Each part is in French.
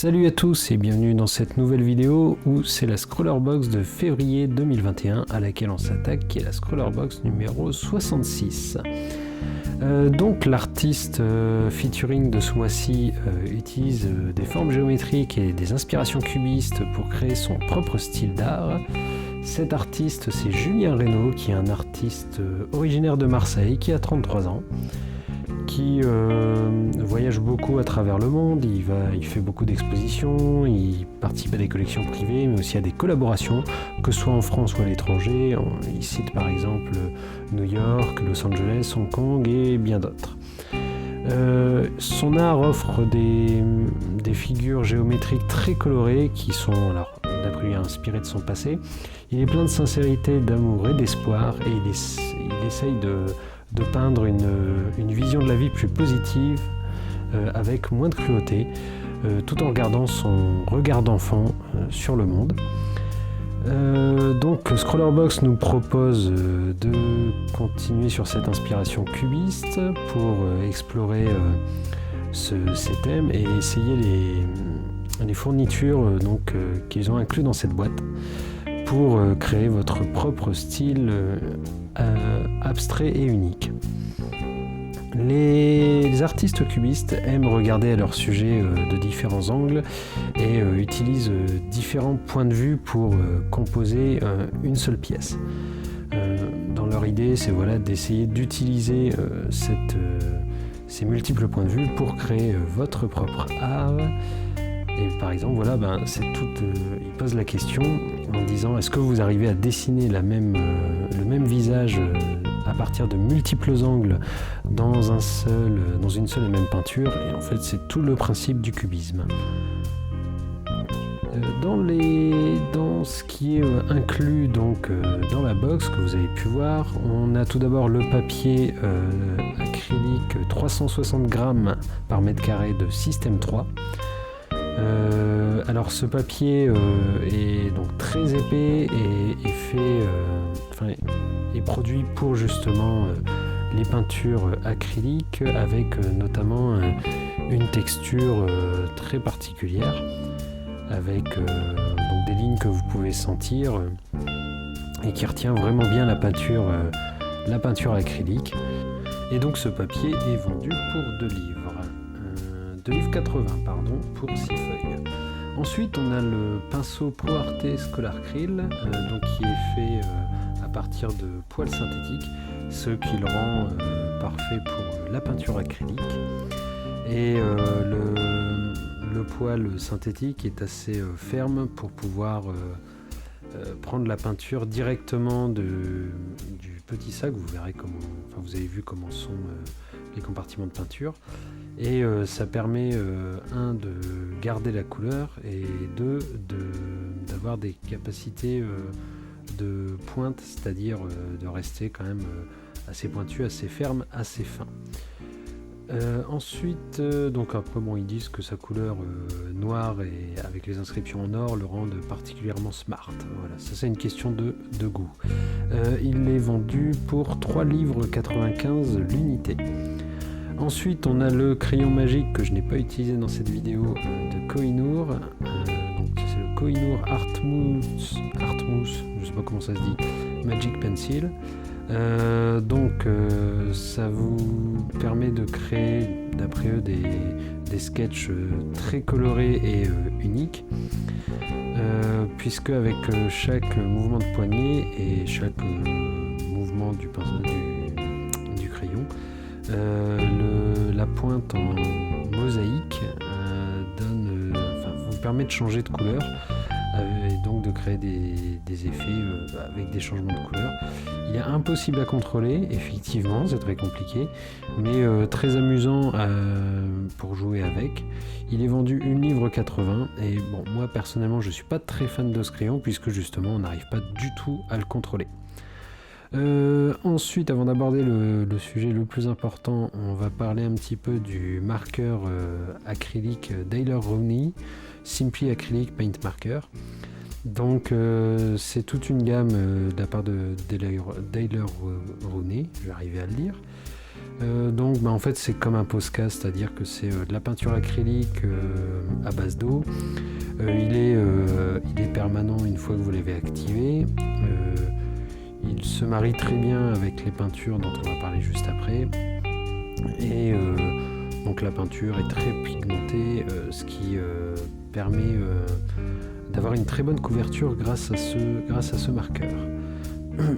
Salut à tous et bienvenue dans cette nouvelle vidéo où c'est la Scrollerbox de février 2021 à laquelle on s'attaque, qui est la Scrollerbox numéro 66. Donc l'artiste featuring de ce mois-ci utilise des formes géométriques et des inspirations cubistes pour créer son propre style d'art. Cet artiste, c'est Julien Reynaud, qui est un artiste originaire de Marseille, qui a 33 ans, qui voyage beaucoup à travers le monde. Il fait beaucoup d'expositions, il participe à des collections privées, mais aussi à des collaborations, que ce soit en France ou à l'étranger. Il cite par exemple New York, Los Angeles, Hong Kong et bien d'autres. Son art offre des figures géométriques très colorées qui sont, alors, d'après lui, inspirées de son passé. Il est plein de sincérité, d'amour et d'espoir, et il essaye de peindre une vision de la vie plus positive, avec moins de cruauté, tout en gardant son regard d'enfant sur le monde. Donc Scrollerbox nous propose de continuer sur cette inspiration cubiste pour explorer ces thèmes et essayer les fournitures qu'ils ont inclus dans cette boîte pour créer votre propre style abstrait et unique. Les artistes cubistes aiment regarder leurs sujets de différents angles et utilisent différents points de vue pour composer une seule pièce. Dans leur idée, c'est d'essayer d'utiliser ces multiples points de vue pour créer votre propre art. Et par exemple, ils posent la question en disant: est-ce que vous arrivez à dessiner le même visage à partir de multiples angles dans une seule et même peinture? Et en fait, c'est tout le principe du cubisme. Dans ce qui est inclus dans la box que vous avez pu voir, on a tout d'abord le papier acrylique 360 grammes par mètre carré de Système 3. Alors ce papier est donc très épais et est produit pour justement les peintures acryliques, avec notamment une texture très particulière, avec des lignes que vous pouvez sentir et qui retient vraiment bien la peinture acrylique. Et donc ce papier est vendu pour 2 livres. 2,80 livres pour 6 feuilles. Ensuite, on a le pinceau ProArt Scholarcryl, qui est fait à partir de poils synthétiques, ce qui le rend parfait pour la peinture acrylique. Et le poil synthétique est assez ferme pour pouvoir prendre la peinture directement du petit sac. Vous avez vu comment sont les compartiments de peinture. Et ça permet, de garder la couleur, et d'avoir des capacités de pointe, c'est-à-dire de rester quand même assez pointu, assez ferme, assez fin. Ensuite, ils disent que sa couleur noire et avec les inscriptions en or le rendent particulièrement smart. Voilà, ça c'est une question de goût. Il est vendu pour 3,95 livres l'unité. Ensuite, on a le crayon magique que je n'ai pas utilisé dans cette vidéo de Koh-i-Noor. C'est le Koh-i-Noor Artmousse, je ne sais pas comment ça se dit, Magic Pencil. Ça vous permet de créer, d'après eux, des sketchs très colorés et uniques, puisque avec chaque mouvement de poignet et chaque mouvement du crayon, la pointe en mosaïque vous permet de changer de couleur, et donc de créer des effets avec des changements de couleur. Il est impossible à contrôler, effectivement, c'est très compliqué, mais très amusant pour jouer avec. Il est vendu 1,80 livre, et moi personnellement je suis pas très fan de ce crayon, puisque justement on n'arrive pas du tout à le contrôler. Ensuite, avant d'aborder le sujet le plus important, on va parler un petit peu du marqueur acrylique Daler Rowney, Simply Acrylic Paint Marker. Donc c'est toute une gamme de la part de Daler Rowney, je vais arriver à le dire, Donc en fait c'est comme un Posca, c'est-à-dire que c'est de la peinture acrylique à base d'eau. Il est permanent une fois que vous l'avez activé. Il se marie très bien avec les peintures dont on va parler juste après. Et donc la peinture est très pigmentée, ce qui permet d'avoir une très bonne couverture grâce à ce marqueur.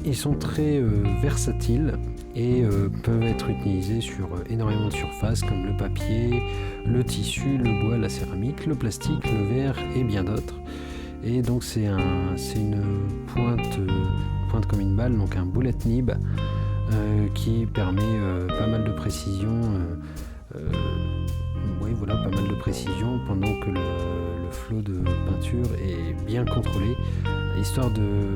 Ils sont très versatiles et peuvent être utilisés sur énormément de surfaces comme le papier, le tissu, le bois, la céramique, le plastique, le verre et bien d'autres. Et donc c'est une pointe comme une balle, donc un bullet nib qui permet pas mal de précision. Pas mal de précision pendant que le flot de peinture est bien contrôlé, histoire de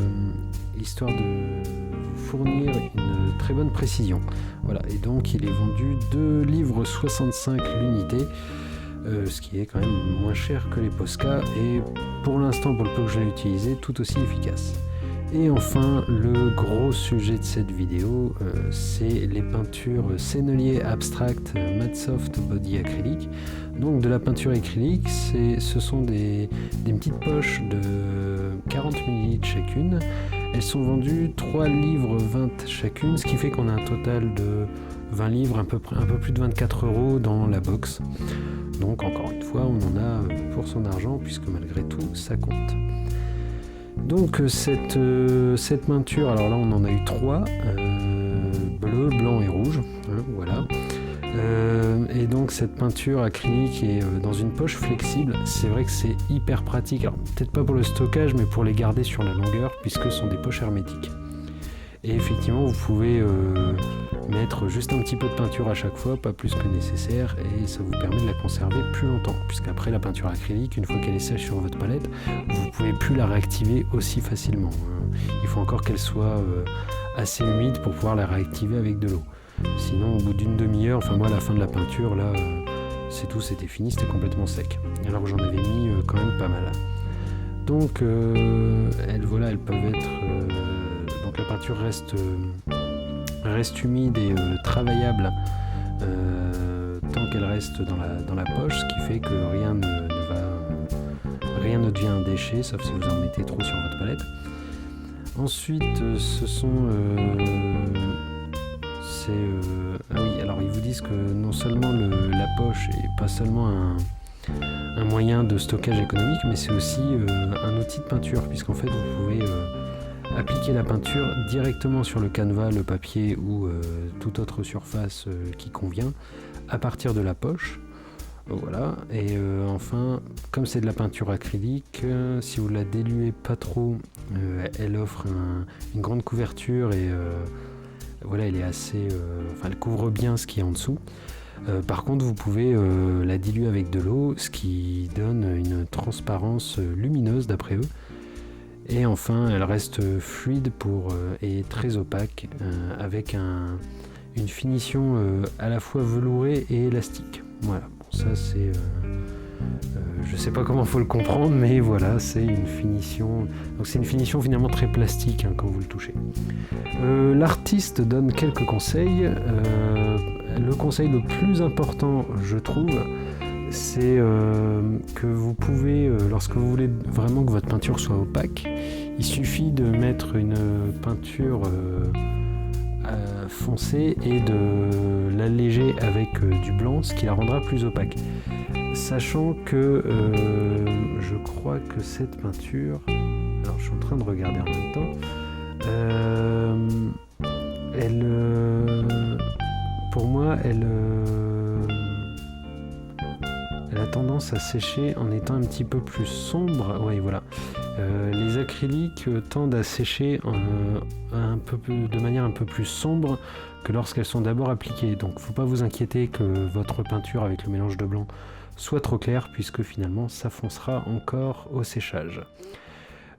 vous fournir une très bonne précision. Voilà, et donc il est vendu 2 livres 65 l'unité, ce qui est quand même moins cher que les Posca, et pour l'instant, pour le peu que je l'ai utilisé, tout aussi efficace. Et enfin, le gros sujet de cette vidéo, c'est les peintures Sennelier Abstract Matte Soft Body Acrylique. Donc de la peinture acrylique, ce sont des petites poches de 40 ml chacune. Elles sont vendues 3 livres 20 chacune, ce qui fait qu'on a un total de 20 livres, un peu plus de 24 € dans la box. Donc encore une fois, on en a pour son argent, puisque malgré tout, ça compte. Donc cette peinture, alors là on en a eu 3, bleu, blanc et rouge, voilà. Et donc cette peinture acrylique est dans une poche flexible. C'est vrai que c'est hyper pratique, alors peut-être pas pour le stockage, mais pour les garder sur la longueur, puisque ce sont des poches hermétiques. Et effectivement vous pouvez mettre juste un petit peu de peinture à chaque fois, pas plus que nécessaire, et ça vous permet de la conserver plus longtemps, puisqu'après la peinture acrylique, une fois qu'elle est sèche sur votre palette, vous ne pouvez plus la réactiver aussi facilement. Il faut encore qu'elle soit assez humide pour pouvoir la réactiver avec de l'eau. Sinon, au bout d'une demi-heure, enfin moi à la fin de la peinture, là, c'est tout, c'était fini, c'était complètement sec. Alors que j'en avais mis quand même pas mal. Donc, elles peuvent être... donc la peinture reste humide et travaillable tant qu'elle reste dans la poche, ce qui fait que rien ne devient un déchet, sauf si vous en mettez trop sur votre palette. Ensuite, ce sont... alors ils vous disent que non seulement la poche est pas seulement un moyen de stockage économique, mais c'est aussi un outil de peinture, puisqu'en fait vous pouvez appliquer la peinture directement sur le canevas, le papier ou toute autre surface qui convient à partir de la poche. Voilà, et enfin, comme c'est de la peinture acrylique, si vous la diluez pas trop, elle offre une grande couverture et voilà, elle est assez, elle couvre bien ce qui est en dessous. Par contre, vous pouvez la diluer avec de l'eau, ce qui donne une transparence lumineuse d'après eux. Et enfin, elle reste fluide et très opaque, avec une finition à la fois velourée et élastique. Voilà, bon, ça c'est... je sais pas comment faut le comprendre, mais voilà, c'est une finition... Donc c'est une finition finalement très plastique quand vous le touchez. L'artiste donne quelques conseils. Le conseil le plus important, je trouve, c'est que vous pouvez, lorsque vous voulez vraiment que votre peinture soit opaque, il suffit de mettre une peinture foncée et de l'alléger avec du blanc, ce qui la rendra plus opaque. Sachant que je crois que cette peinture, alors je suis en train de regarder en même temps, pour moi, elle a tendance à sécher en étant un petit peu plus sombre. Oui, voilà. Les acryliques tendent à sécher de manière un peu plus sombre que lorsqu'elles sont d'abord appliquées. Donc, faut pas vous inquiéter que votre peinture avec le mélange de blanc soit trop claire, puisque finalement, ça foncera encore au séchage.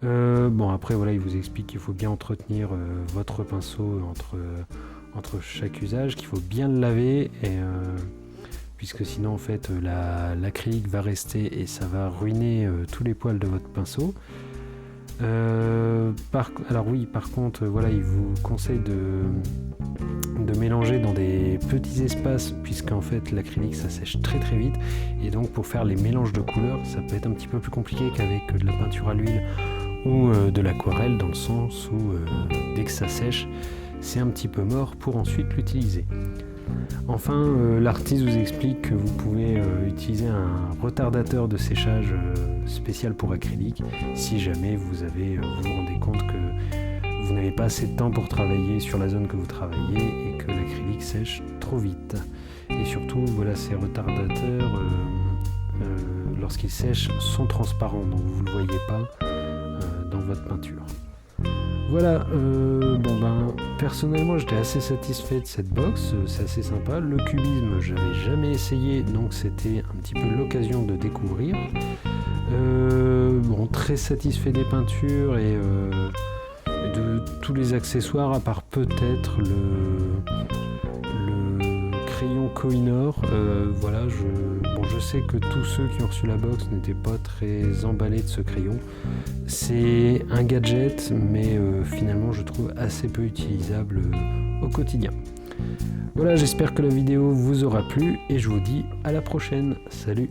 Bon, après, voilà, il vous explique qu'il faut bien entretenir votre pinceau entre chaque usage, qu'il faut bien le laver, puisque sinon, en fait, l'acrylique va rester et ça va ruiner tous les poils de votre pinceau. Alors oui, par contre, voilà, il vous conseille de mélanger mélanger dans des petits espaces, puisqu'en fait l'acrylique ça sèche très très vite, et donc pour faire les mélanges de couleurs ça peut être un petit peu plus compliqué qu'avec de la peinture à l'huile ou de l'aquarelle, dans le sens où dès que ça sèche c'est un petit peu mort pour ensuite l'utiliser. Enfin, l'artiste vous explique que vous pouvez utiliser un retardateur de séchage spécial pour acrylique si jamais vous vous rendez compte que vous n'avez pas assez de temps pour travailler sur la zone que vous travaillez et que l'acrylique sèche trop vite. Et surtout, voilà, ces retardateurs, lorsqu'ils sèchent, sont transparents, donc vous ne le voyez pas dans votre peinture. Voilà, personnellement j'étais assez satisfait de cette box, c'est assez sympa. Le cubisme j'avais jamais essayé, donc c'était un petit peu l'occasion de découvrir. Très satisfait des peintures et de tous les accessoires, à part peut-être le crayon Kohinoor. Je sais que tous ceux qui ont reçu la box n'étaient pas très emballés de ce crayon. C'est un gadget, mais finalement je trouve assez peu utilisable au quotidien. Voilà, j'espère que la vidéo vous aura plu et je vous dis à la prochaine. Salut!